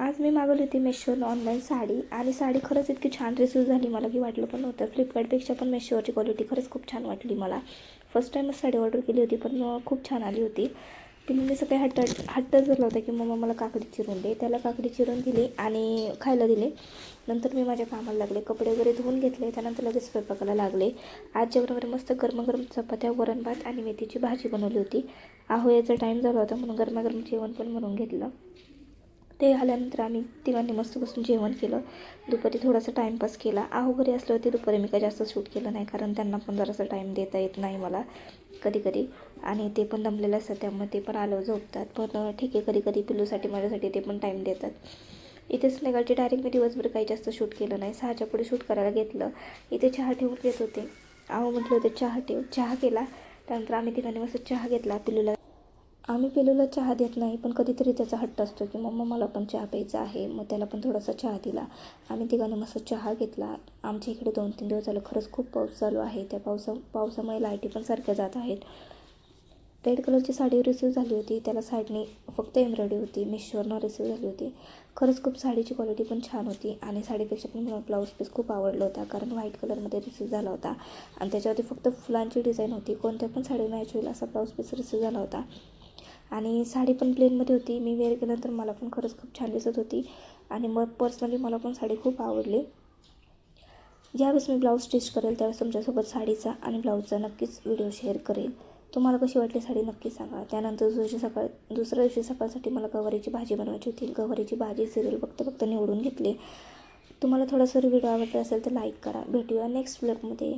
आज मी मागवली होती मेशोवरून ऑनलाईन साडी आणि साडी खरंच इतकी छान रिसीव झाली मला की वाटलं पण नव्हतं. फ्लिपकार्टपेक्षा पण मेशोवरची क्वालिटी खरंच खूप छान वाटली मला. फर्स्ट टाईमच साडी ऑर्डर केली होती पण खूप छान आली होती. पिल्लूने सकाळी हट्टच धरला होता की मम्मा मला काकडी चिरून दे. त्याला काकडी चिरून दिली आणि खायला दिले. नंतर मी माझ्या कामाला लागले, कपडे वगैरे धुवून घेतले, त्यानंतर लगेच स्वयंपाकाला लागले. आज जेवणावर मस्त गरमागरम चपात्या, वरण भात आणि मेथीची भाजी बनवली होती. याचा टाईम झाला होता म्हणून गरमागरम जेवण पण बनवून घेतलं. ते आल्यानंतर आम्ही तिघांनी मस्त बसून जेवण केलं. दुपारी थोडासा टाईमपास केला. घरी असल्यावरती दुपारी मी काही जास्त शूट केलं नाही, कारण त्यांना पण जरासा टाईम देता येत नाही मला कधी कधी, आणि ते पण दमलेले असतात त्यामुळे ते पण आलं झोपतात. पण ठीक आहे, कधी कधी पिल्लूसाठी माझ्यासाठी ते पण टाईम देतात. इथे संध्याकाळची डायरेक्ट मी दिवसभर काही जास्त शूट केलं नाही. 6च्या पुढे शूट करायला घेतलं. इथे चहा ठेवून घेत होते. म्हटलं होते चहा ठेव. चहा केला. त्यानंतर आम्ही तिघांनी मस्त चहा घेतला. आम्ही पिल्लूला चहा देत नाही, पण कधीतरी त्याचा हट्ट असतो की मम्मा मला पण चहा प्यायचा आहे. मग त्याला पण थोडासा चहा दिला. आम्ही तिघांनी मस्त चहा घेतला. आमच्या इकडे 2-3 दिवस झालं खरंच खूप पाऊस चालू आहे. त्या पावसामुळे लाईटी पण सारख्या जात आहेत. रेड कलरची साडी रिसीव झाली होती. त्याला साईडने फक्त एम्ब्रॉयडरी होती. मेशोवरनं रिसीव झाली होती. खरंच खूप साडीची क्वालिटी पण छान होती आणि साडीपेक्षा पण मला ब्लाऊज पीस खूप आवडला होता, कारण व्हाईट कलरमध्ये रिसीव झाला होता आणि त्याच्यावरती फक्त फुलांची डिझाईन होती. कोणत्या पण साडी मॅच होईल असा ब्लाऊज पीस रिसीव झाला होता आणि साडी पण प्लेनमध्ये होती. मी वेअर केल्यानंतर मला पण खरंच खूप छान दिसत होती आणि मग पर्सनली मला पण साडी खूप आवडली. ज्यावेळेस मी ब्लाऊज स्टिच करेल त्यावेळेस तुमच्यासोबत साडीचा आणि ब्लाऊजचा नक्कीच व्हिडिओ शेअर करेल. तुम्हाला कशी वाटली साडी नक्की सांगा. त्यानंतर दुसऱ्या दिवशी सकाळसाठी मला गवारीची भाजी बनवायची होती. गवारीची भाजी सिरियल बघता निवडून घेतली. तुम्हाला थोडासा व्हिडिओ आवडला असेल तर लाईक करा. भेटूया नेक्स्ट ब्लॉगमध्ये.